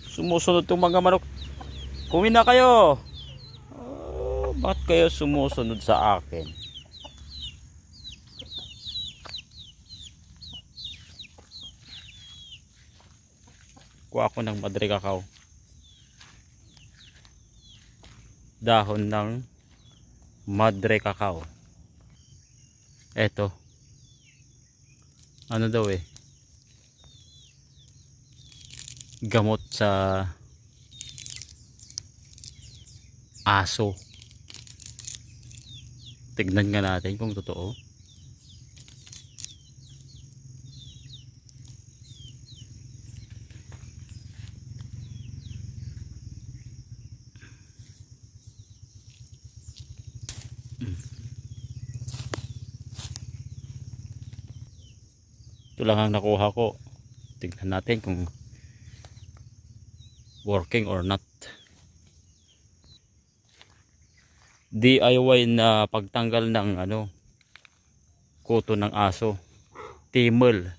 Sumusunod tong mga manok. Kumain na kayo. Bakit kayo sumusunod sa akin? Kuha ako ng madre cacao. Dahon ng madre cacao. Eto. Ano daw eh? Gamot sa aso. Tignan nga natin kung totoo. Ito lang ang nakuha ko. Tignan natin kung working or not. DIY na pagtanggal ng kuto ng aso. Timel.